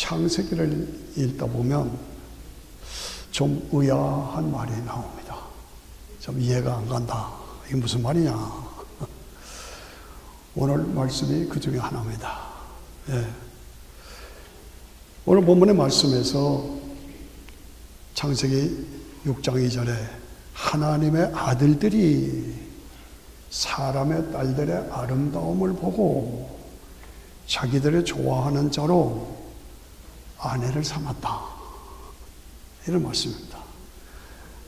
창세기를 읽다 보면 좀 의아한 말이 나옵니다. 좀 이해가 안 간다. 이게 무슨 말이냐. 오늘 말씀이 그 중에 하나입니다. 예. 오늘 본문의 말씀에서 창세기 6장 2절에 하나님의 아들들이 사람의 딸들의 아름다움을 보고 자기들의 좋아하는 자로 아내를 삼았다. 이런 말씀입니다.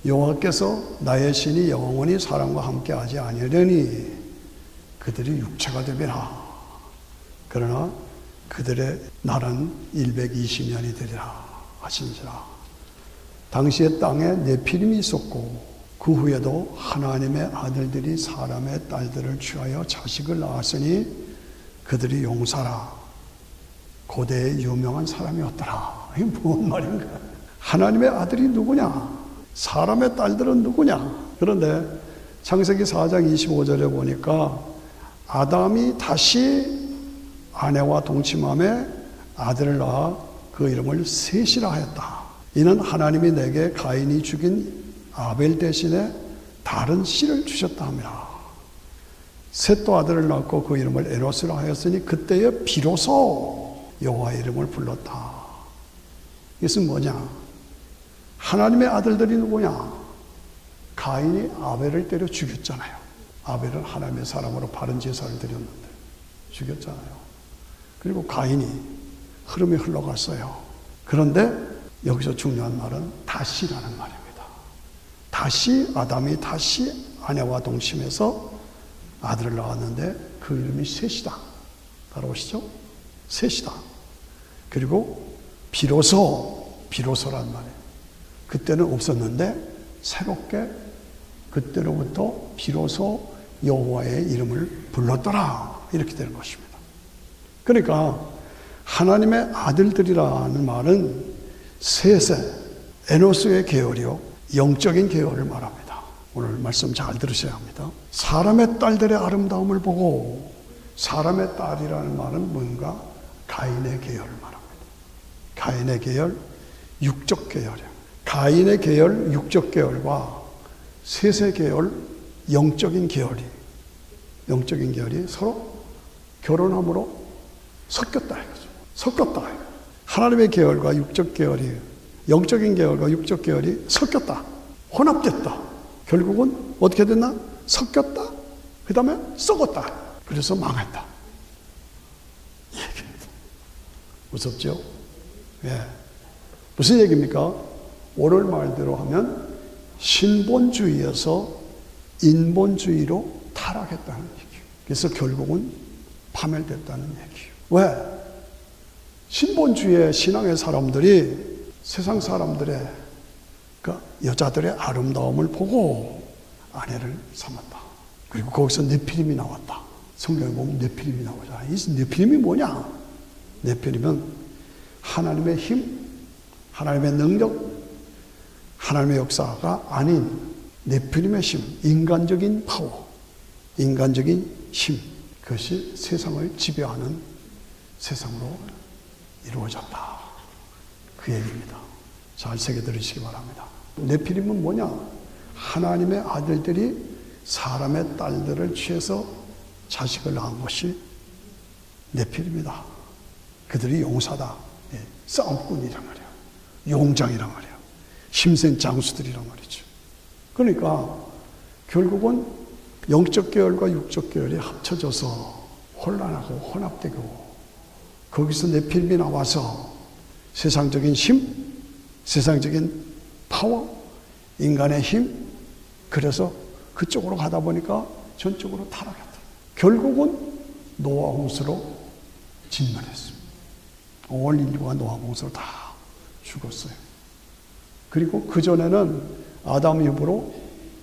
여호와께서 나의 신이 영원히 사람과 함께하지 아니하려니 그들이 육체가 되리라. 그러나 그들의 날은 120년이 되리라 하신지라. 당시의 땅에 네피림이 있었고 그 후에도 하나님의 아들들이 사람의 딸들을 취하여 자식을 낳았으니 그들이 용사라. 고대의 유명한 사람이었더라. 이게 무슨 말인가? 하나님의 아들이 누구냐? 사람의 딸들은 누구냐? 그런데 창세기 4장 25절에 보니까 아담이 다시 아내와 동침함에 아들을 낳아 그 이름을 셋이라 하였다. 이는 하나님이 내게 가인이 죽인 아벨 대신에 다른 씨를 주셨다 합니다. 셋도 아들을 낳고 그 이름을 에노스라 하였으니 그때에 비로소 여호와의 이름을 불렀다. 이것은 뭐냐? 하나님의 아들들이 누구냐? 가인이 아벨을 때려 죽였잖아요. 아벨은 하나님의 사람으로 바른 제사를 드렸는데 죽였잖아요. 그리고 가인이 흐름이 흘러갔어요. 그런데 여기서 중요한 말은 다시라는 말입니다. 다시 아담이 다시 아내와 동침해서 아들을 낳았는데 그 이름이 셋이다. 따라오시죠? 셋이다. 그리고 비로소란 말이에요. 그때는 없었는데 새롭게 그때로부터 비로소 여호와의 이름을 불렀더라. 이렇게 되는 것입니다. 그러니까 하나님의 아들들이라는 말은 셋의 에노스의 계열이요 영적인 계열을 말합니다. 오늘 말씀 잘 들으셔야 합니다. 사람의 딸들의 아름다움을 보고 사람의 딸이라는 말은 뭔가 가인의 계열을 말합니다. 가인의 계열, 육적 계열이에요. 가인의 계열, 육적 계열과 셋의 계열, 영적인 계열이 서로 결혼함으로 섞였다 이거죠. 섞였다. 하나님의 계열과 육적 계열이, 영적인 계열과 육적 계열이 섞였다. 혼합됐다. 결국은 어떻게 됐나? 섞였다. 그 다음에 썩었다. 그래서 망했다. 무섭죠? 예. 무슨 얘기입니까? 오늘 말대로 하면 신본주의에서 인본주의로 타락했다는 얘기예요. 그래서 결국은 파멸됐다는 얘기예요. 왜? 신본주의 신앙의 사람들이 세상 사람들의 그 여자들의 아름다움을 보고 아내를 삼았다. 그리고 거기서 네피림이 나왔다. 성경에 보면 네피림이 나오잖아. 이 네피림이 뭐냐? 네피림은 하나님의 힘, 하나님의 능력, 하나님의 역사가 아닌 네피림의 힘, 인간적인 파워, 인간적인 힘, 그것이 세상을 지배하는 세상으로 이루어졌다. 그 얘기입니다. 잘 새겨 들으시기 바랍니다. 네피림은 뭐냐? 하나님의 아들들이 사람의 딸들을 취해서 자식을 낳은 것이 네피림이다. 그들이 용사다. 예, 싸움꾼이란 말이야. 용장이란 말이야. 힘센 장수들이란 말이죠. 그러니까 결국은 영적 계열과 육적 계열이 합쳐져서 혼란하고 혼합되고 거기서 네피림이 나와서 세상적인 힘, 세상적인 파워, 인간의 힘, 그래서 그쪽으로 가다 보니까 전적으로 타락했다. 결국은 노아 홍수로 진멸했습니다. 온 인류가 노아 홍수로 다 죽었어요. 그리고 그전에는 아담 이후로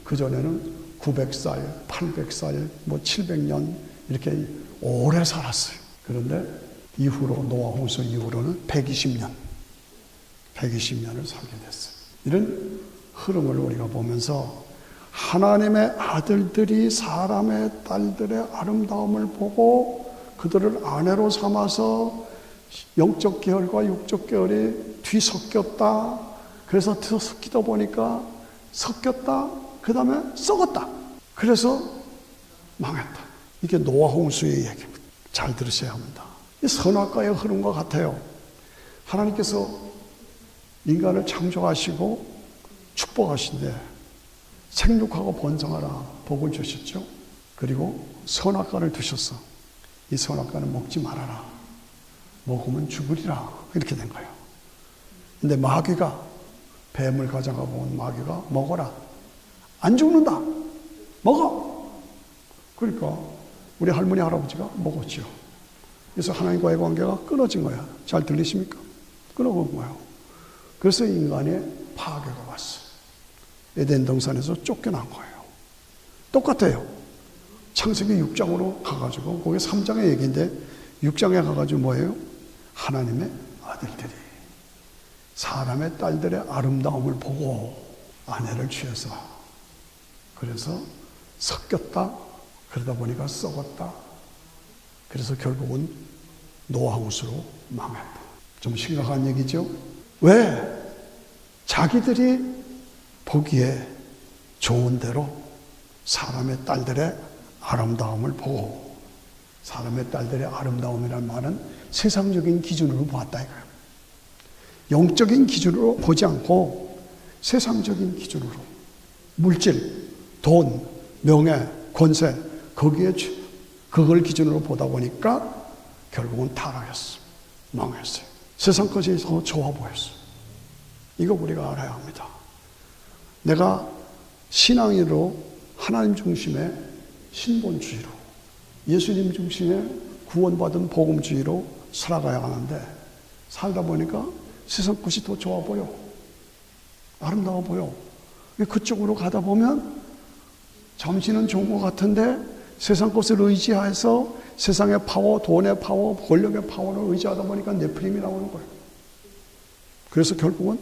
그전에는 900살, 800살, 700년 이렇게 오래 살았어요. 그런데 이후로 노아 홍수 이후로는 120년을 살게 됐어요. 이런 흐름을 우리가 보면서 하나님의 아들들이 사람의 딸들의 아름다움을 보고 그들을 아내로 삼아서 영적 계열과 육적 계열이 뒤섞였다. 그래서 뒤섞이다 보니까 섞였다. 그 다음에 썩었다. 그래서 망했다. 이게 노아 홍수의 얘기입니다. 잘 들으셔야 합니다. 이 선악과의 흐름과 같아요. 하나님께서 인간을 창조하시고 축복하신데 생육하고 번성하라 복을 주셨죠. 그리고 선악과를 두셨어. 이 선악과는 먹지 말아라. 먹으면 죽으리라. 이렇게 된 거예요. 근데 마귀가, 뱀을 가져가고 온 마귀가 먹어라. 안 죽는다. 먹어. 그러니까 우리 할머니 할아버지가 먹었죠. 그래서 하나님과의 관계가 끊어진 거야. 잘 들리십니까? 끊어본 거예요. 그래서 인간의 파괴가 왔어. 에덴 동산에서 쫓겨난 거예요. 똑같아요. 창세기 6장으로 가가지고, 그게 3장의 얘기인데 6장에 가가지고 뭐예요? 하나님의 아들들이 사람의 딸들의 아름다움을 보고 아내를 취해서, 그래서 섞였다. 그러다 보니까 썩었다. 그래서 결국은 노아 홍수로 망했다. 좀 심각한 얘기죠? 왜? 자기들이 보기에 좋은 대로 사람의 딸들의 아름다움을 보고, 사람의 딸들의 아름다움이란 말은 세상적인 기준으로 보았다 이거예요. 영적인 기준으로 보지 않고 세상적인 기준으로, 물질, 돈, 명예, 권세, 거기에 그걸 기준으로 보다 보니까 결국은 타락했어. 망했어요. 세상 것이 더 좋아 보였어. 이거 우리가 알아야 합니다. 내가 신앙으로 하나님 중심의 신본주의로, 예수님 중심의 구원받은 복음주의로 살아가야 하는데, 살다 보니까 세상 것이 더 좋아 보여. 아름다워 보여. 그쪽으로 가다 보면 잠시는 좋은 것 같은데 세상 것을 의지해서 세상의 파워, 돈의 파워, 권력의 파워를 의지하다 보니까 네프림이 나오는 거예요. 그래서 결국은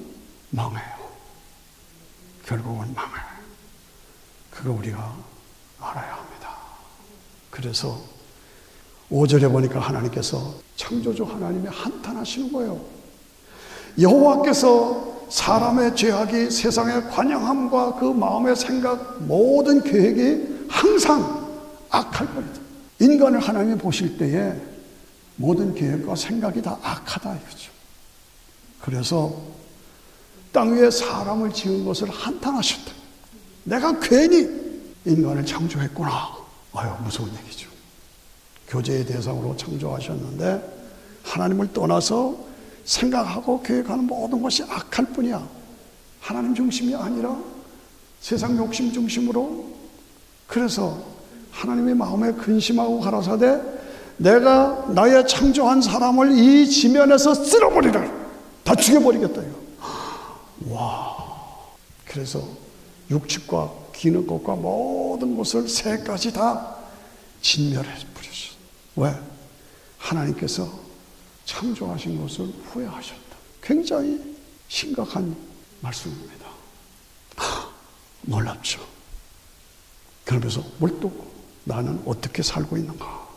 망해요. 결국은 망해요. 그거 우리가 알아야 합니다. 그래서 5절에 보니까 하나님께서, 창조주 하나님이 한탄하시는 거예요. 여호와께서 사람의 죄악이 세상의 관영함과 그 마음의 생각, 모든 계획이 항상 악할 거다. 인간을 하나님이 보실 때에 모든 계획과 생각이 다 악하다 이거죠. 그래서 땅 위에 사람을 지은 것을 한탄하셨다. 내가 괜히 인간을 창조했구나. 아유, 무서운 얘기죠. 교제의 대상으로 창조하셨는데 하나님을 떠나서 생각하고 계획하는 모든 것이 악할 뿐이야. 하나님 중심이 아니라 세상 욕심 중심으로. 그래서 하나님의 마음에 근심하고 가라사대 내가 나의 창조한 사람을 이 지면에서 쓸어버리라. 다 죽여버리겠다 이거. 와. 그래서 육축과 기는 것과 모든 것을 새까지 다 진멸해 버렸어. 왜? 하나님께서 창조하신 것을 후회하셨다. 굉장히 심각한 말씀입니다. 놀랍죠. 그러면서 물뚝 나는 어떻게 살고 있는가?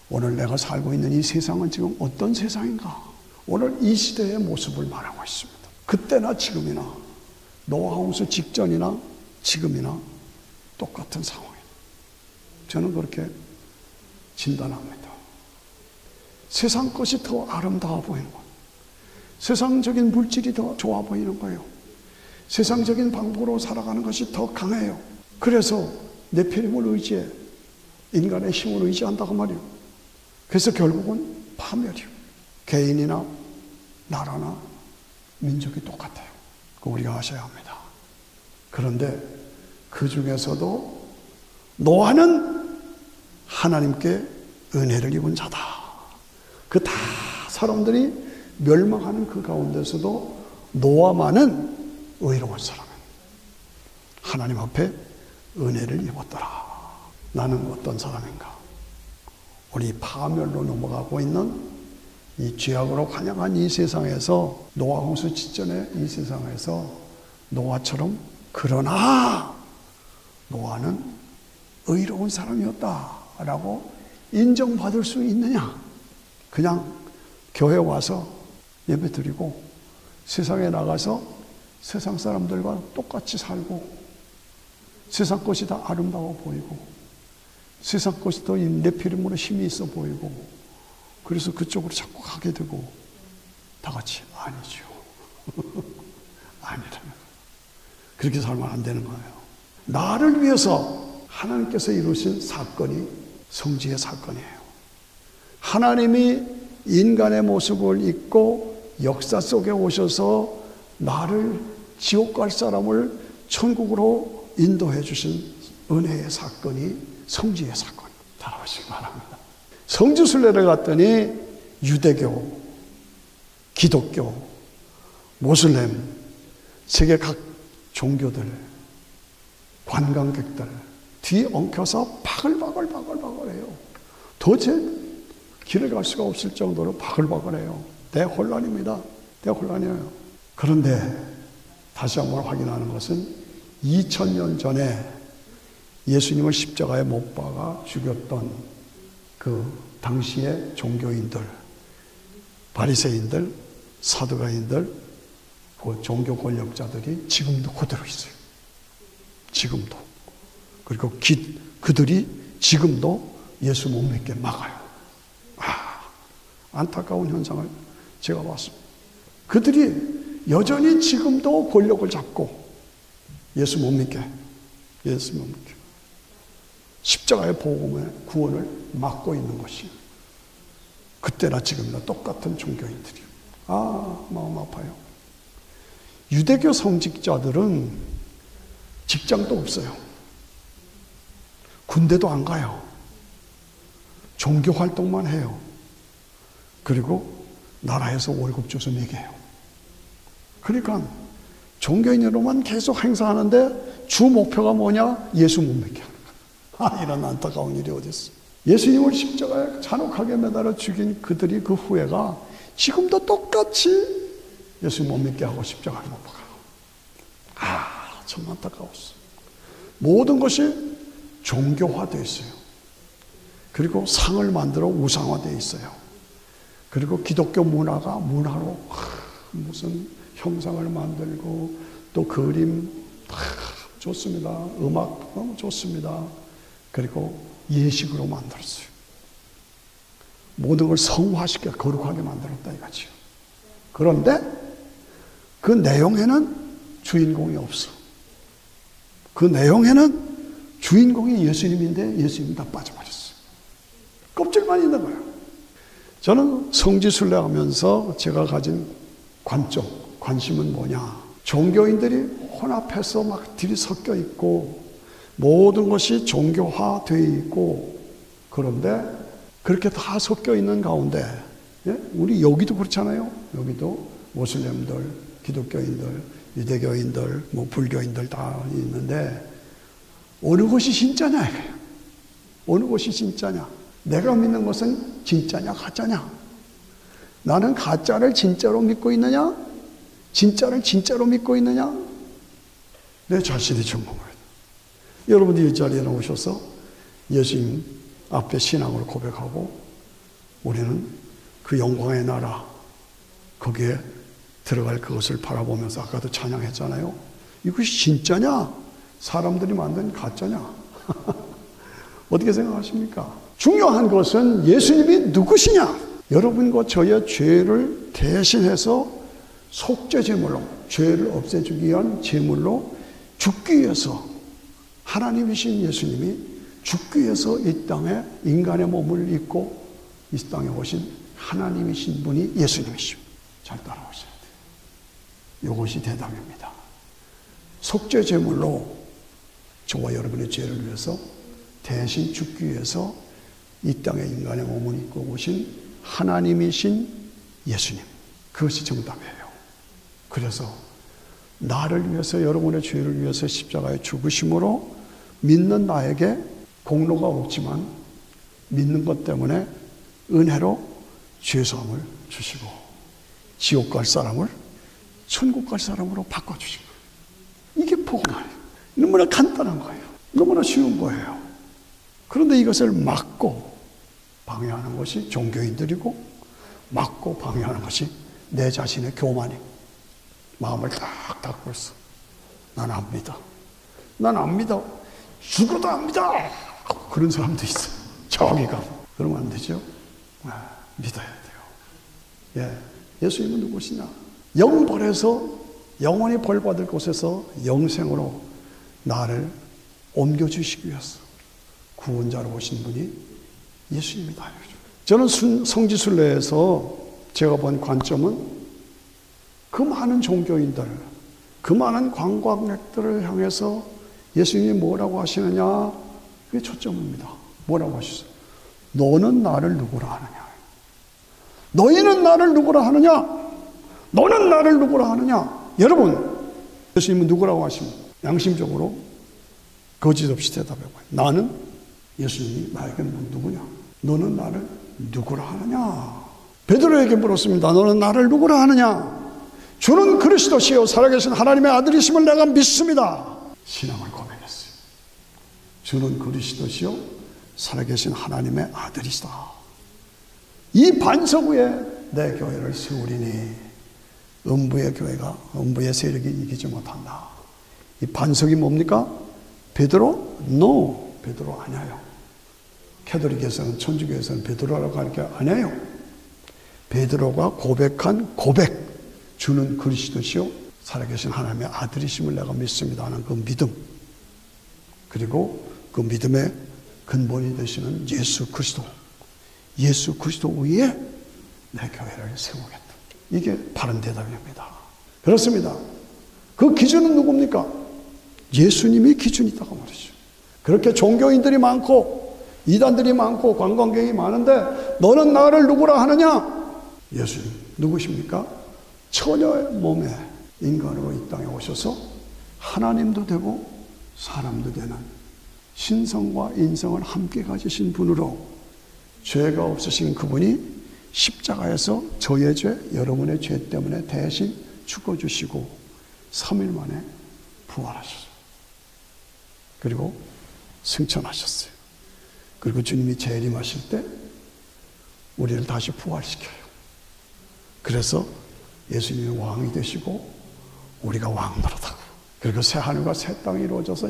오늘 내가 살고 있는 이 세상은 지금 어떤 세상인가? 오늘 이 시대의 모습을 말하고 있습니다. 그때나 지금이나, 노아 홍수 직전이나 지금이나 똑같은 상황입니다. 저는 그렇게 진단합니다. 세상 것이 더 아름다워 보이는 거예요. 세상적인 물질이 더 좋아 보이는 거예요. 세상적인 방법으로 살아가는 것이 더 강해요. 그래서 네피림을 의지해, 인간의 힘을 의지한다고 말이에요. 그래서 결국은 파멸이에요. 개인이나 나라나 민족이 똑같아요. 그거 우리가 아셔야 합니다. 그런데 그 중에서도 노아는 하나님께 은혜를 입은 자다. 그 다 사람들이 멸망하는 그 가운데서도 노아만은 의로운 사람이에요. 하나님 앞에 은혜를 입었더라. 나는 어떤 사람인가? 우리 파멸로 넘어가고 있는 이 죄악으로 관영한 이 세상에서, 노아 홍수 직전의 이 세상에서 노아처럼, 그러나 노아는 의로운 사람이었다라고 인정받을 수 있느냐? 그냥 교회 와서 예배 드리고 세상에 나가서 세상 사람들과 똑같이 살고 세상 것이 다 아름다워 보이고 세상 것이 더 네피림으로 힘이 있어 보이고 그래서 그쪽으로 자꾸 가게 되고 다 같이 아니죠. 아니라는 거예요. 그렇게 살면 안 되는 거예요. 나를 위해서 하나님께서 이루신 사건이 성지의 사건이에요. 하나님이 인간의 모습을 입고 역사 속에 오셔서 나를 지옥 갈 사람을 천국으로 인도해 주신 은혜의 사건이 성지의 사건. 따라오시기 바랍니다. 성지순례를 갔더니 유대교, 기독교, 모슬렘, 세계 각 종교들, 관광객들 뒤 엉켜서 바글바글해요. 도대체 길을 갈 수가 없을 정도로 바글바글해요. 대혼란입니다. 대혼란이에요. 그런데 다시 한번 확인하는 것은 2000년 전에 예수님을 십자가에 못 박아 죽였던 그 당시의 종교인들, 바리새인들, 사두가인들, 그 종교 권력자들이 지금도 그대로 있어요. 지금도. 그리고 그들이 지금도 예수 못 믿게 막아요. 안타까운 현상을 제가 봤습니다. 그들이 여전히 지금도 권력을 잡고 예수 못 믿게 십자가의 복음의 구원을 막고 있는 것이 그때나 지금이나 똑같은 종교인들이요. 마음 아파요. 유대교 성직자들은 직장도 없어요. 군대도 안 가요. 종교 활동만 해요. 그리고 나라에서 월급 줘서 먹여요. 그러니까 종교인으로만 계속 행사하는데 주 목표가 뭐냐? 예수 못 믿게 하는 거야. 이런 안타까운 일이 어디 있어. 예수님을 십자가에 잔혹하게 매달아 죽인 그들이 그 후회가 지금도 똑같이 예수 못 믿게 하고 십자가에 못 박아요. 참 안타까웠어. 모든 것이 종교화되어 있어요. 그리고 상을 만들어 우상화되어 있어요. 그리고 기독교 문화로 무슨 형상을 만들고 또 그림 좋습니다. 음악 너무 좋습니다. 그리고 예식으로 만들었어요. 모든 걸 성화시켜 거룩하게 만들었다 이거죠. 그런데 그 내용에는 주인공이 없어. 그 내용에는 주인공이 예수님인데 예수님이 다 빠져버렸어요. 껍질만 있는 거예요. 저는 성지순례하면서 제가 가진 관심은 뭐냐. 종교인들이 혼합해서 막 들이 섞여 있고 모든 것이 종교화되어 있고 그런데 그렇게 다 섞여 있는 가운데 우리 여기도 그렇잖아요. 여기도 모슬렘들, 기독교인들, 유대교인들, 불교인들 다 있는데 어느 것이 진짜냐 이거예요. 어느 것이 진짜냐. 내가 믿는 것은 진짜냐 가짜냐. 나는 가짜를 진짜로 믿고 있느냐 진짜를 진짜로 믿고 있느냐 내 자신이 중요해요. 여러분들이 이 자리에 나오셔서 예수님 앞에 신앙을 고백하고 우리는 그 영광의 나라 거기에 들어갈 그것을 바라보면서 아까도 찬양했잖아요. 이것이 진짜냐 사람들이 만든 가짜냐 어떻게 생각하십니까? 중요한 것은 예수님이 누구시냐. 여러분과 저의 죄를 대신해서 속죄 제물로 죄를 없애주기 위한 제물로 죽기 위해서 하나님이신 예수님이 죽기 위해서 이 땅에 인간의 몸을 입고 이 땅에 오신 하나님이신 분이 예수님이십니다. 잘 따라오셔야 돼요. 이것이 대답입니다. 속죄 제물로 저와 여러분의 죄를 위해서 대신 죽기 위해서 이 땅에 인간의 몸을 입고 오신 하나님이신 예수님. 그것이 정답이에요. 그래서 나를 위해서 여러분의 죄를 위해서 십자가에 죽으심으로 믿는 나에게 공로가 없지만 믿는 것 때문에 은혜로 죄사함을 주시고 지옥 갈 사람을 천국 갈 사람으로 바꿔주신 거예요. 이게 복음 아니에요. 너무나 간단한 거예요. 너무나 쉬운 거예요. 그런데 이것을 막고 방해하는 것이 종교인들이고 막고 방해하는 것이 내 자신의 교만이. 마음을 딱 닫고 있어. 난 안 믿어. 난 안 믿어. 죽어도 안 믿어. 그런 사람도 있어. 저기가. 그러면 안 되죠. 믿어야 돼요. 예수님은 누구시냐? 영벌에서 영원히 벌받을 곳에서 영생으로 나를 옮겨주시기 위해서 구원자로 오신 분이 예수님이다. 저는 성지순례에서 제가 본 관점은 그 많은 종교인들, 그 많은 관광객들을 향해서 예수님이 뭐라고 하시느냐? 그게 초점입니다. 뭐라고 하셨어요? 너는 나를 누구라 하느냐? 너희는 나를 누구라 하느냐? 너는 나를 누구라 하느냐? 여러분, 예수님은 누구라고 하십니까? 양심적으로 거짓 없이 대답해봐요. 나는 예수님이 나에게 누구냐? 너는 나를 누구라 하느냐? 베드로에게 물었습니다. 너는 나를 누구라 하느냐? 주는 그리스도시요 살아계신 하나님의 아들이심을 내가 믿습니다. 신앙을 고백했어요. 주는 그리스도시요 살아계신 하나님의 아들이시다. 이 반석 위에 내 교회를 세우리니 음부의 교회가 음부의 세력이 이기지 못한다. 이 반석이 뭡니까? 베드로? No. 베드로 아니에요. 캐톨릭에서는, 천주교에서는 베드로라고 할 게 아니에요. 베드로가 고백한 고백. 주는 그리스도시요 살아계신 하나님의 아들이심을 내가 믿습니다 하는 그 믿음. 그리고 그 믿음의 근본이 되시는 예수 그리스도. 예수 그리스도 위에 내 교회를 세우겠다. 이게 바른 대답입니다. 그렇습니다. 그 기준은 누굽니까? 예수님이 기준이다고 말이죠. 그렇게 종교인들이 많고 이단들이 많고 관광객이 많은데 너는 나를 누구라 하느냐? 예수님 누구십니까? 처녀의 몸에 인간으로 이 땅에 오셔서 하나님도 되고 사람도 되는 신성과 인성을 함께 가지신 분으로 죄가 없으신 그분이 십자가에서 저의 죄, 여러분의 죄 때문에 대신 죽어주시고 3일 만에 부활하셨어요. 그리고 승천하셨어요. 그리고 주님이 재림하실 때 우리를 다시 부활시켜요. 그래서 예수님이 왕이 되시고 우리가 왕 노릇하고 그리고 새 하늘과 새 땅이 이루어져서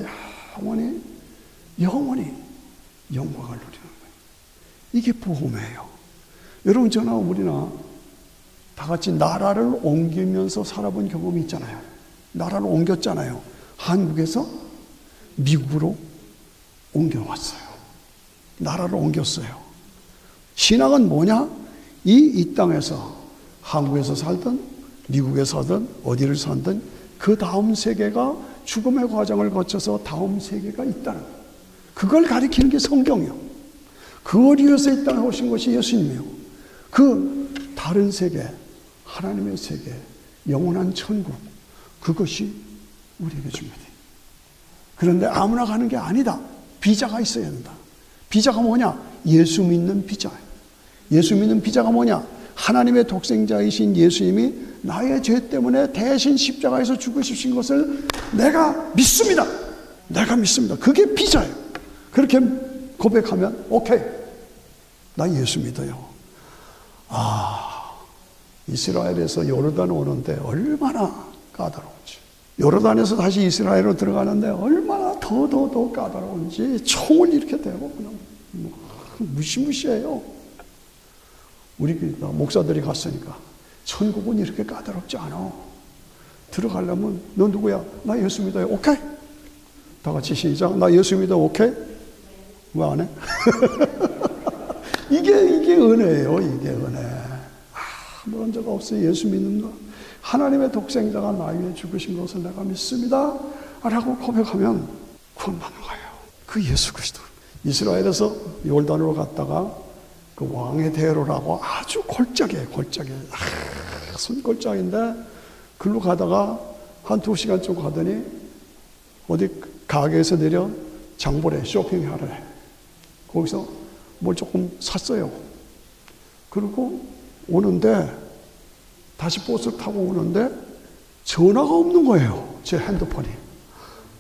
영원히 영원히 영광을 누리는 거예요. 이게 복음이에요. 여러분 저나 우리나 다 같이 나라를 옮기면서 살아본 경험이 있잖아요. 나라를 옮겼잖아요. 한국에서 미국으로 옮겨왔어요. 나라를 옮겼어요. 신앙은 뭐냐? 이 땅에서 한국에서 살든 미국에서 살든 어디를 살든 그 다음 세계가 죽음의 과정을 거쳐서 다음 세계가 있다는 거예요. 그걸 가리키는 게 성경이에요. 그걸 위해서 이 땅에 오신 것이 예수님이에요. 그 다른 세계, 하나님의 세계, 영원한 천국, 그것이 우리에게 줍니다. 그런데 아무나 가는 게 아니다. 비자가 있어야 된다. 비자가 뭐냐? 예수 믿는 비자예요. 예수 믿는 비자가 뭐냐? 하나님의 독생자이신 예수님이 나의 죄 때문에 대신 십자가에서 죽으신 것을 내가 믿습니다. 내가 믿습니다. 그게 비자예요. 그렇게 고백하면 오케이. 나 예수 믿어요. 이스라엘에서 요르단 오는데 얼마나 까다로운지. 요르단에서 다시 이스라엘로 들어가는데 얼마나 더 까다로운지 총을 이렇게 대고 그냥 무시무시해요. 우리 목사들이 갔으니까 천국은 이렇게 까다롭지 않아. 들어가려면 너 누구야? 나 예수 믿어요. 오케이. 다 같이 시작. 나 예수 믿어. 오케이. 왜 안 해? 이게 은혜예요. 이게 은혜. 아무런 적 없어요. 예수 믿는 거. 하나님의 독생자가 나 위해 죽으신 것을 내가 믿습니다. 라고 고백하면 구원받는 거예요. 그 예수 그리스도. 이스라엘에서 요르단으로 갔다가 그 왕의 대로라고 아주 골짜기에 손골짜기인데 글로 가다가 한 2시간쯤 가더니 어디 가게에서 내려 장보래 쇼핑하래. 거기서 뭘 조금 샀어요. 그리고 오는데 다시 버스 타고 오는데 전화가 없는 거예요. 제 핸드폰이.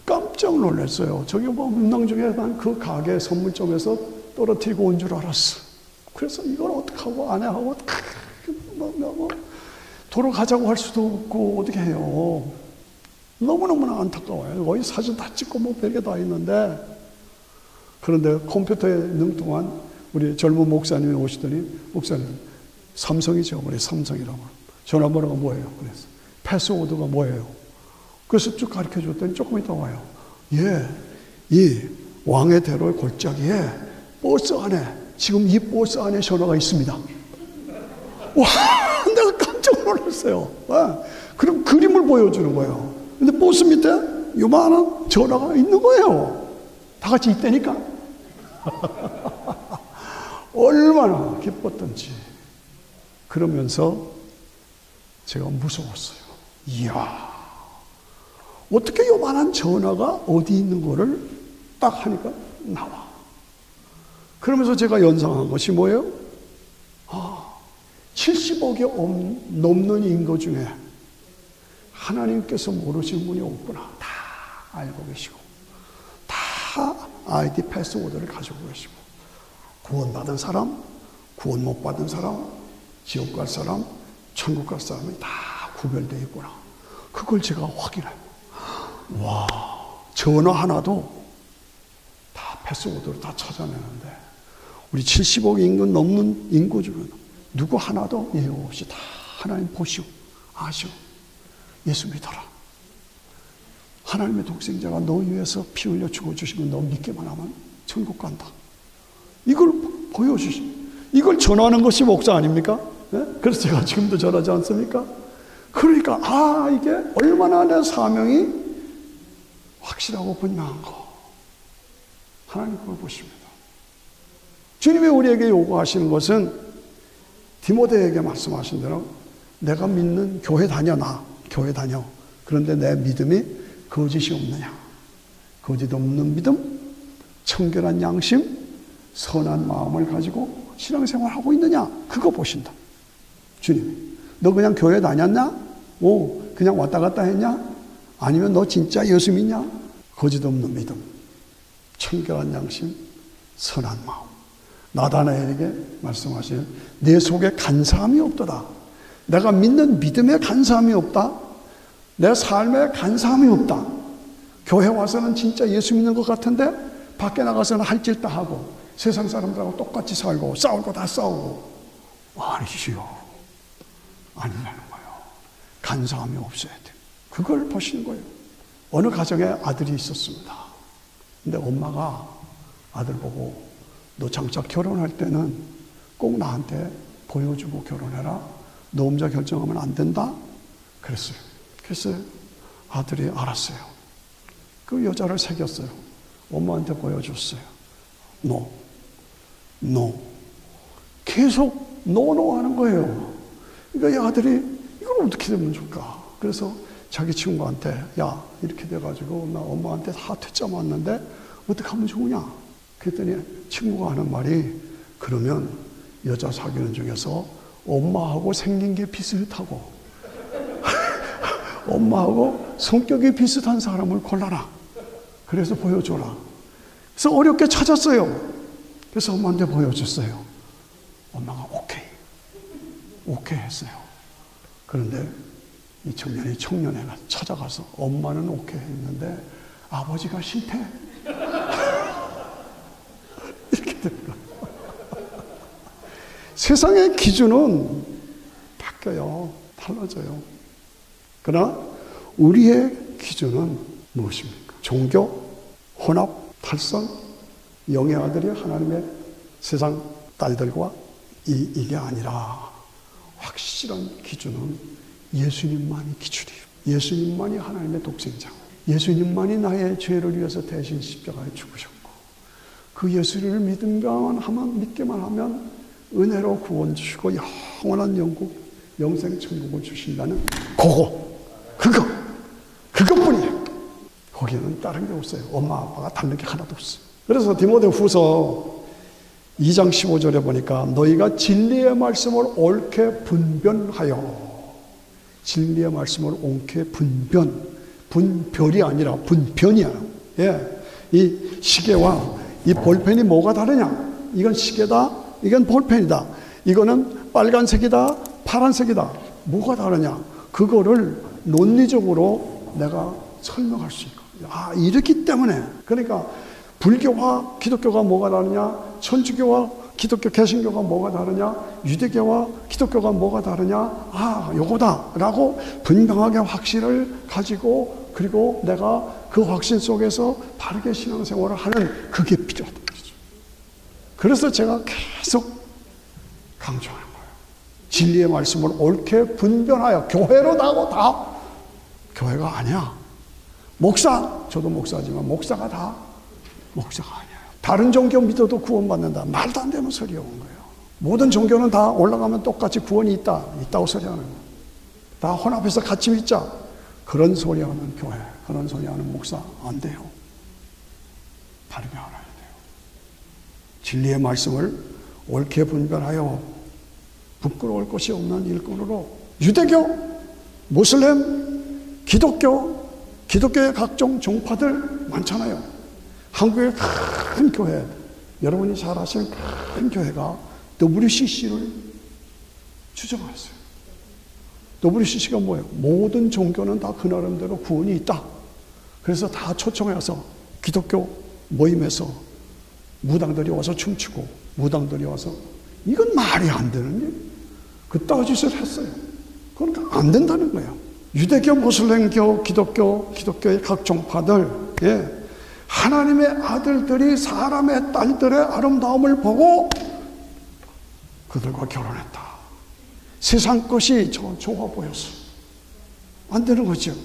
깜짝 놀랐어요. 저기 운당 중에 난 그 가게 선물점에서 떨어뜨리고 온 줄 알았어. 그래서 이걸 어떡하고 아내하고 돌아가자고 할 수도 없고 어떻게 해요. 너무너무나 안타까워요. 거기 사진 다 찍고 뭐 별게 다 있는데, 그런데 컴퓨터에 능통한 우리 젊은 목사님이 오시더니, 목사님 삼성이죠. 우리 삼성이라고. 전화번호가 뭐예요? 그래서 패스워드가 뭐예요? 그래서 쭉 가르쳐 줬더니 조금 있다 와요. 예, 이 왕의 대로의 골짜기에 버스 안에, 지금 이 버스 안에 전화가 있습니다. 와, 내가 깜짝 놀랐어요. 그럼 그림을 보여주는 거예요. 근데 버스 밑에 요만한 전화가 있는 거예요. 다 같이 있다니까. 얼마나 기뻤던지. 그러면서 제가 무서웠어요. 이야, 어떻게 요만한 전화가 어디 있는 거를 딱 하니까 나와. 그러면서 제가 연상한 것이 뭐예요? 70억이 넘는 인구 중에 하나님께서 모르시는 분이 없구나. 다 알고 계시고, 다 아이디 패스워드를 가지고 계시고, 구원받은 사람, 구원 못 받은 사람, 지옥 갈 사람, 천국 갈 사람이 다 구별되어 있구나. 그걸 제가 확인해요. 와, 전화 하나도 다 패스워드로 다 찾아내는데, 우리 70억 인구 넘는 인구 중에 누구 하나도 예외 없이 다 하나님 보시오, 아시오. 예수 믿어라. 하나님의 독생자가 너 위해서 피 흘려 죽어주시면 너 믿기만 하면 천국 간다. 이걸 보여주시. 이걸 전하는 것이 목사 아닙니까? 네? 그래서 제가 지금도 전하지 않습니까? 그러니까 이게 얼마나 내 사명이 확실하고 분명한 거. 하나님 그걸 보십니다. 주님이 우리에게 요구하시는 것은 디모데에게 말씀하신 대로 내가 믿는 교회 다녀. 교회 다녀. 그런데 내 믿음이 거짓이 없느냐. 거짓 없는 믿음, 청결한 양심, 선한 마음을 가지고 신앙생활하고 있느냐. 그거 보신다. 주님이. 너 그냥 교회 다녔냐? 그냥 왔다 갔다 했냐? 아니면 너 진짜 예수 믿냐? 거짓 없는 믿음, 청결한 양심, 선한 마음. 나다나엘에게 말씀하시는 내 속에 간사함이 없도다. 내가 믿는 믿음에 간사함이 없다. 내 삶에 간사함이 없다. 교회 와서는 진짜 예수 믿는 것 같은데 밖에 나가서는 할 짓 다 하고 세상 사람들하고 똑같이 살고 싸울 거 다 싸우고. 아니지요. 아니라는 거예요. 간사함이 없어야 돼. 그걸 보시는 거예요. 어느 가정에 아들이 있었습니다. 근데 엄마가 아들 보고 너 장차 결혼할 때는 꼭 나한테 보여주고 결혼해라. 너 혼자 결정하면 안 된다. 그랬어요. 그래서 아들이 알았어요. 그 여자를 새겼어요. 엄마한테 보여줬어요. No. 계속 노 하는 거예요. 그러니까 이 아들이 이걸 어떻게 되면 좋을까? 그래서 자기 친구한테 야 이렇게 돼가지고 나 엄마한테 다 퇴짜 맞는데 어떻게 하면 좋으냐? 그랬더니 친구가 하는 말이 그러면 여자 사귀는 중에서 엄마하고 생긴 게 비슷하고 엄마하고 성격이 비슷한 사람을 골라라. 그래서 보여줘라. 그래서 어렵게 찾았어요. 그래서 엄마한테 보여줬어요. 엄마가 오케이 했어요. 그런데 이 청년이 청년회에 찾아가서 엄마는 오케이 했는데 아버지가 싫대. 이렇게 된 거예요. 세상의 기준은 바뀌어요. 달라져요. 그러나 우리의 기준은 무엇입니까? 종교, 혼합, 탈선, 영의 아들이 하나님의 세상 딸들과 이게 아니라 확실한 기준은 예수님만이 기준이에요. 예수님만이 하나님의 독생자. 예수님만이 나의 죄를 위해서 대신 십자가에 죽으셨고 그 예수를 믿기만 하면 은혜로 구원 주시고 영원한 영생 천국을 주신다는 그것뿐이에요. 거기는 다른 게 없어요. 엄마 아빠가 다른 게 하나도 없어요. 그래서 디모데후서 2장 15절에 보니까 너희가 진리의 말씀을 옳게 분별하여 진리의 말씀을 옳게 분별이 아니라 분변이야. 예. 이 시계와 이 볼펜이 뭐가 다르냐? 이건 시계다. 이건 볼펜이다. 이거는 빨간색이다. 파란색이다. 뭐가 다르냐? 그거를 논리적으로 내가 설명할 수 있고. 아, 이렇기 때문에. 그러니까 불교와 기독교가 뭐가 다르냐? 천주교와 기독교 개신교가 뭐가 다르냐? 유대교와 기독교가 뭐가 다르냐? 아, 요거다 라고 분명하게 확신을 가지고, 그리고 내가 그 확신 속에서 바르게 신앙생활을 하는, 그게 필요하다는 거죠. 그래서 제가 계속 강조하는 거예요. 진리의 말씀을 옳게 분별하여. 교회로 나고 다 교회가 아니야. 목사, 저도 목사지만 목사가 다 목사가 아니에요. 다른 종교 믿어도 구원받는다. 말도 안 되는 소리 온 거예요. 모든 종교는 다 올라가면 똑같이 구원이 있다고 소리하는 거예요. 다 혼합해서 같이 믿자. 그런 소리 하는 교회, 그런 소리 하는 목사 안 돼요. 바르게 알아야 돼요. 진리의 말씀을 옳게 분별하여 부끄러울 것이 없는 일꾼으로, 유대교, 모슬렘, 기독교의 각종 종파들 많잖아요. 한국의 큰 교회, 여러분이 잘 아시는 큰 교회가 WCC를 주장했어요. WCC가 뭐예요? 모든 종교는 다 그 나름대로 구원이 있다. 그래서 다 초청해서 기독교 모임에서 무당들이 와서 춤추고, 무당들이 와서, 이건 말이 안 되는 일. 그따위 짓을 했어요. 그러니까 안 된다는 거예요. 유대교, 모슬렘교, 기독교의 각 종파들, 하나님의 아들들이 사람의 딸들의 아름다움을 보고 그들과 결혼했다. 세상 것이 좋아 보였어. 안 되는 거죠.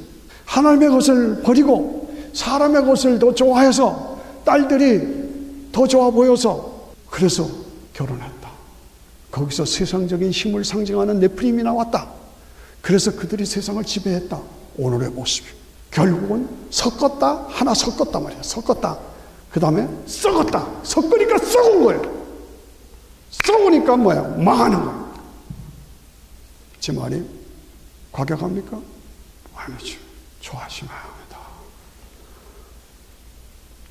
하나님의 것을 버리고 사람의 것을 더 좋아해서, 딸들이 더 좋아 보여서, 그래서 결혼했다. 거기서 세상적인 힘을 상징하는 네프림이 나왔다. 그래서 그들이 세상을 지배했다. 오늘의 모습이. 결국은 섞었다, 하나 섞었단 말이야. 섞었다. 그 다음에 썩었다. 섞으니까 썩은 거예요. 썩으니까 뭐야? 망하는 거예요. 제 말이 과격합니까? 아니죠. 조심해야 합니다.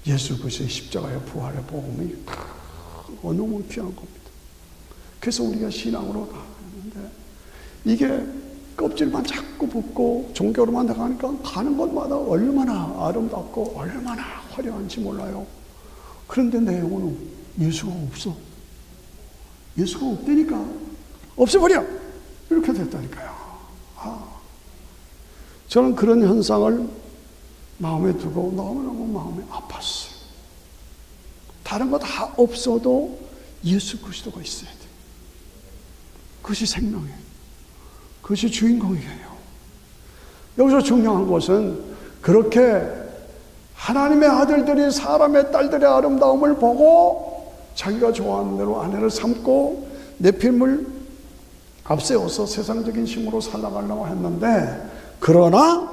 예수 그리스도의 십자가의 부활의 복음이 너무 귀한 겁니다. 그래서 우리가 신앙으로 가는데, 이게 껍질만 자꾸 붙고 종교로만 나가니까 가는 곳마다 얼마나 아름답고 얼마나 화려한지 몰라요. 그런데 내 영혼은 예수가 없어. 예수가 없다니까. 없애버려. 이렇게 됐다니까요. 저는 그런 현상을 마음에 두고 너무너무 마음이 아팠어요. 다른 거 다 없어도 예수 그리스도가 있어야 돼. 그것이 생명이에요. 그것이 주인공이에요. 여기서 중요한 것은, 그렇게 하나님의 아들들이 사람의 딸들의 아름다움을 보고 자기가 좋아하는 대로 아내를 삼고 네피림을 앞세워서 세상적인 힘으로 살아가려고 했는데, 그러나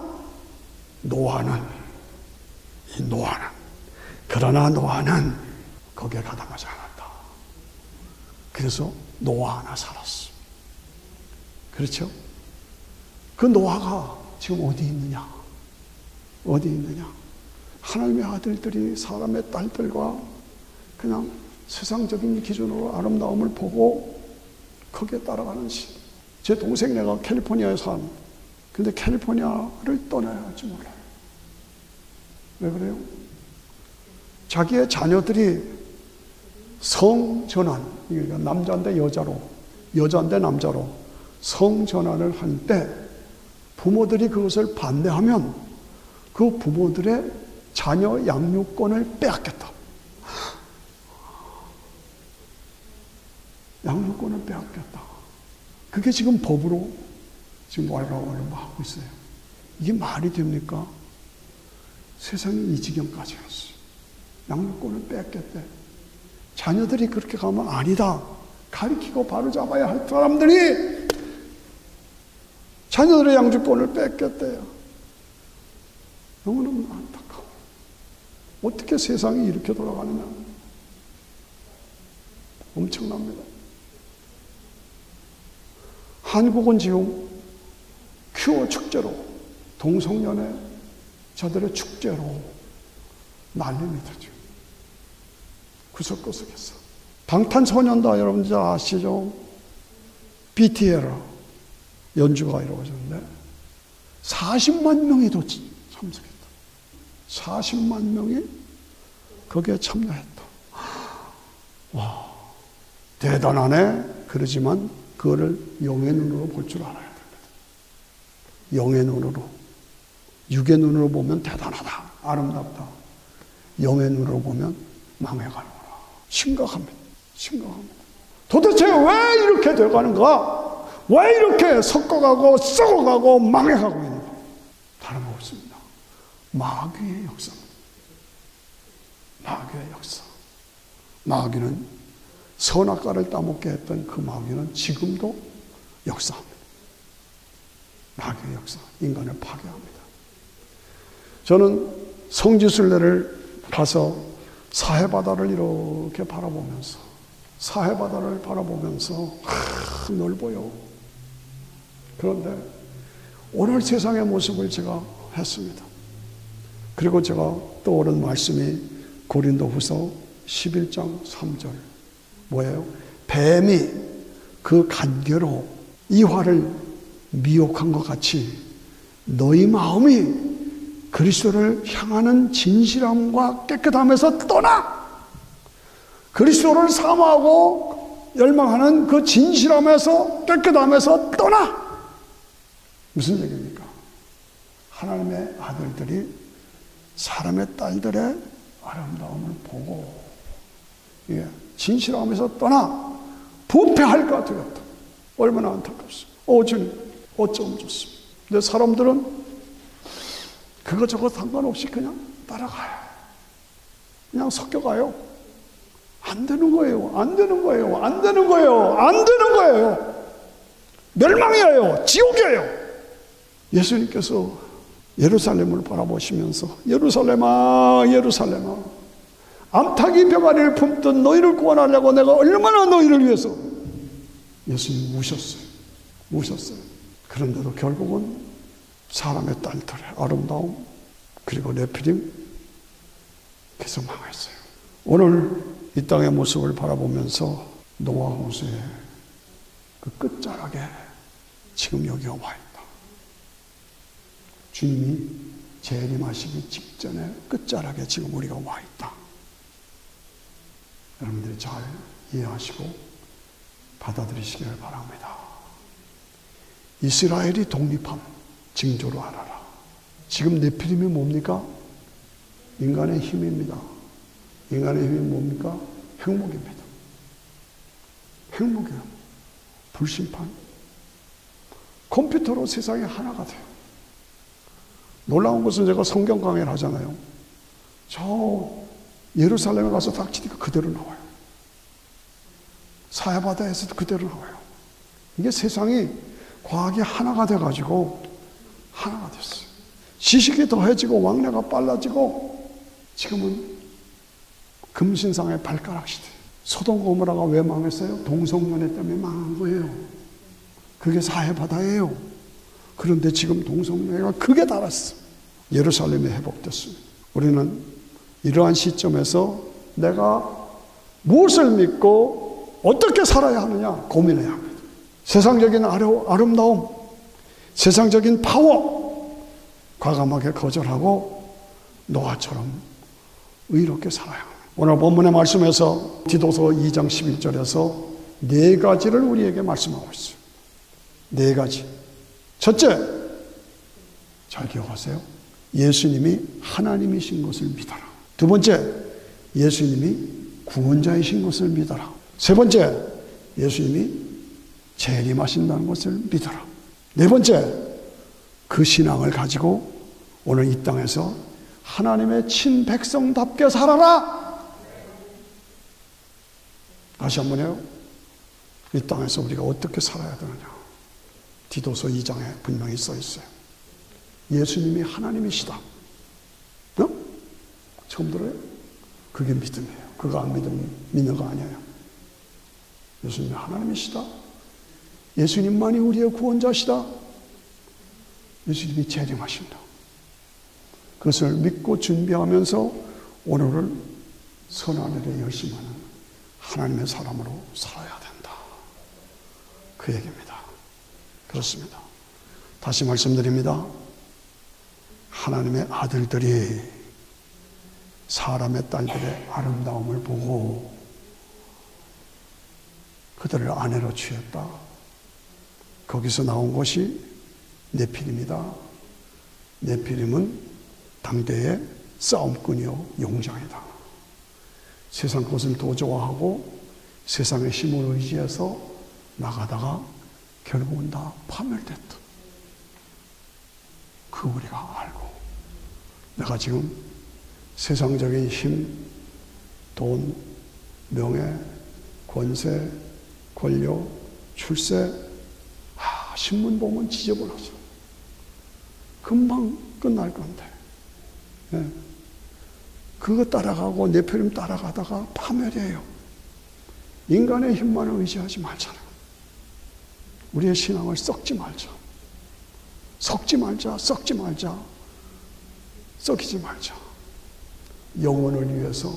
노아는 거기에 가담하지 않았다. 그래서 노아 하나 살았어. 그렇죠? 그 노아가 지금 어디 있느냐? 어디 있느냐? 하나님의 아들들이 사람의 딸들과 그냥 세상적인 기준으로 아름다움을 보고 거기에 따라가는 시. 제 동생 내가 캘리포니아에 산. 근데 캘리포니아를 떠나야 할지 몰라요. 왜 그래요? 자기의 자녀들이 성전환, 그러니까 남자인데 여자로, 여자인데 남자로 성전환을 할 때 부모들이 그것을 반대하면 그 부모들의 자녀 양육권을 빼앗겼다. 양육권을 빼앗겼다. 그게 지금 법으로 지금 왈가왈부 하고 있어요. 이게 말이 됩니까? 세상이 이 지경까지 왔어요. 양육권을 뺏겼대. 자녀들이 그렇게 가면 아니다. 가리키고 바로 잡아야 할 사람들이 자녀들의 양육권을 뺏겼대요. 너무너무 안타까워. 어떻게 세상이 이렇게 돌아가느냐. 엄청납니다. 한국은 지금 큐어 축제로, 동성연애 저들의 축제로 난립니다. 지금 구석구석에서. 방탄소년단 여러분들 아시죠? BTS 연주가 이루어졌는데 40만 명이 참석했다. 40만 명이 거기에 참여했다. 와, 대단하네. 그러지만 그거를 영의 눈으로 볼 줄 알아야 됩니다. 영의 눈으로. 육의 눈으로 보면 대단하다, 아름답다. 영의 눈으로 보면 망해가는구나. 심각합니다. 심각합니다. 도대체 왜 이렇게 돼가는가? 왜 이렇게 섞어가고 썩어가고 망해가고 있는가? 다름없습니다. 마귀의 역사입니다. 마귀의 역사. 마귀는 선악과를 따먹게 했던 그 마귀는 지금도 역사합니다. 마귀의 역사. 인간을 파괴합니다. 저는 성지순례를 가서 사해바다를 이렇게 바라보면서 사해바다를 바라보면서 넓어요. 그런데 오늘 세상의 모습을 제가 했습니다. 그리고 제가 떠오른 말씀이 고린도후서 11장 3절 뭐예요? 뱀이 그 간계로 이화를 미혹한 것 같이 너희 마음이 그리스도를 향하는 진실함과 깨끗함에서 떠나 그리스도를 사모하고 열망하는 그 진실함에서 깨끗함에서 떠나. 무슨 얘기입니까? 하나님의 아들들이 사람의 딸들의 아름다움을 보고 진실함에서 떠나 부패할까 되었다. 얼마나 안타깝습니다. 주님 어쩜 좋습니다. 근데 사람들은 그거 저거 상관없이 그냥 따라가요. 그냥 섞여가요. 안 되는 거예요. 안 되는 거예요. 안 되는 거예요. 안 되는 거예요. 멸망이에요. 지옥이에요. 예수님께서 예루살렘을 바라보시면서 예루살렘아 예루살렘아 암탉이 병아리를 품던 너희를 구원하려고 내가 얼마나 너희를 위해서 예수님 우셨어요. 우셨어요. 그런데도 결국은 사람의 딸들의 아름다움 그리고 네피림 계속 망했어요. 오늘 이 땅의 모습을 바라보면서 노아 홍수의 그 끝자락에 지금 여기 와 있다. 주님이 재림하시기 직전에 끝자락에 지금 우리가 와 있다. 여러분들이 잘 이해하시고 받아들이시기를 바랍니다. 이스라엘이 독립한 징조로 알아라. 지금 네피림이 뭡니까? 인간의 힘입니다. 인간의 힘이 뭡니까? 핵무기입니다. 핵무기요. 불심판. 컴퓨터로 세상이 하나가 돼요. 놀라운 것은 제가 성경 강의를 하잖아요. 저 예루살렘에 가서 닥치니까 그대로 나와요. 사해바다에서도 그대로 나와요. 이게 세상이 과학이 하나가 돼가지고 하나가 됐어요. 지식이 더해지고 왕래가 빨라지고 지금은 금신상의 발가락 시대. 소돔 고모라가 왜 망했어요? 동성연애 때문에 망한 거예요. 그게 사해바다예요. 그런데 지금 동성연애가 극에 달았어. 예루살렘이 회복됐습니다. 우리는 이러한 시점에서 내가 무엇을 믿고 어떻게 살아야 하느냐 고민해야 합니다. 세상적인 아름다움, 세상적인 파워 과감하게 거절하고 노아처럼 의롭게 살아야 합니다. 오늘 본문의 말씀에서 디도서 2장 11절에서 네 가지를 우리에게 말씀하고 있어요. 네 가지. 첫째, 잘 기억하세요. 예수님이 하나님이신 것을 믿어라. 두 번째, 예수님이 구원자이신 것을 믿어라. 세 번째, 예수님이 재림하신다는 것을 믿어라. 네 번째, 그 신앙을 가지고 오늘 이 땅에서 하나님의 친백성답게 살아라. 다시 한번 해요. 이 땅에서 우리가 어떻게 살아야 되느냐. 디도서 2장에 분명히 써 있어요. 예수님이 하나님이시다. 처음 들어요? 그게 믿음이에요. 그거 안 믿는 거 아니에요. 예수님이 하나님이시다. 예수님만이 우리의 구원자시다. 예수님이 재림하신다. 그것을 믿고 준비하면서 오늘을 선한 일에 열심히 하는 하나님의 사람으로 살아야 된다. 그 얘기입니다. 그렇습니다. 다시 말씀드립니다. 하나님의 아들들이 사람의 딸들의 아름다움을 보고 그들을 아내로 취했다. 거기서 나온 것이 네피림이다. 네피림은 당대의 싸움꾼이요 용장이다. 세상 것을 더 좋아하고 세상의 힘을 의지해서 나가다가 결국은 다 파멸됐다. 그 우리가 알고, 내가 지금 세상적인 힘, 돈, 명예, 권세, 권력, 출세, 신문 보면 지저분하죠. 금방 끝날 건데. 네. 그거 따라가고 네피림 따라가다가 파멸이에요. 인간의 힘만을 의지하지 말잖아요. 우리의 신앙을 썩지 말자. 썩지 말자, 썩지 말자, 썩이지 말자. 영혼을 위해서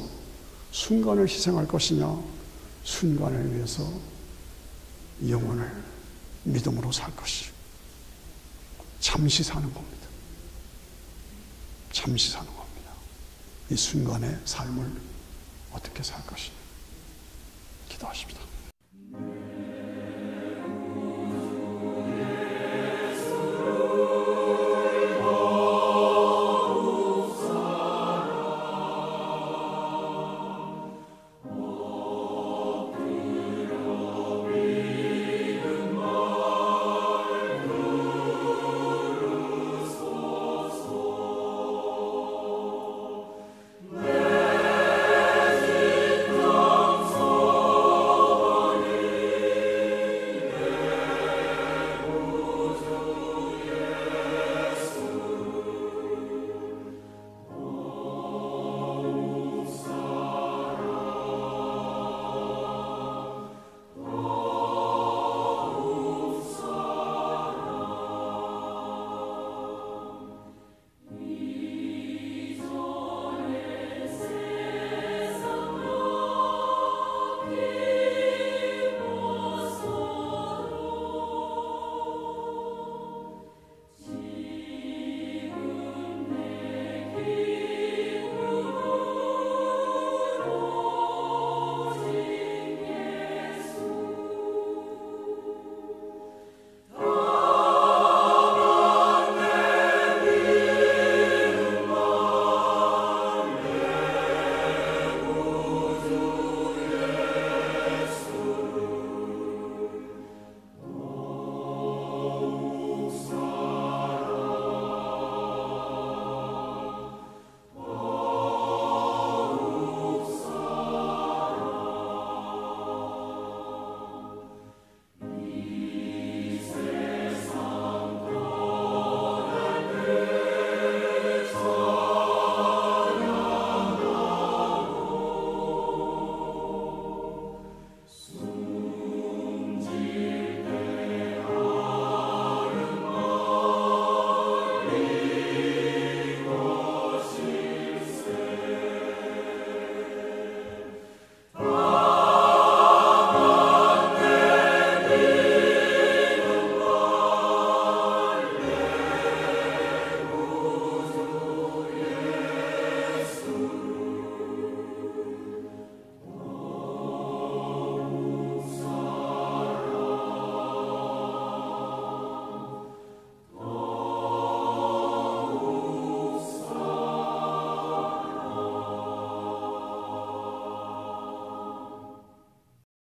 순간을 희생할 것이냐, 순간을 위해서 영혼을 믿음으로 살 것이. 잠시 사는 겁니다. 잠시 사는 겁니다. 이 순간의 삶을 어떻게 살 것이냐. 기도하십시다.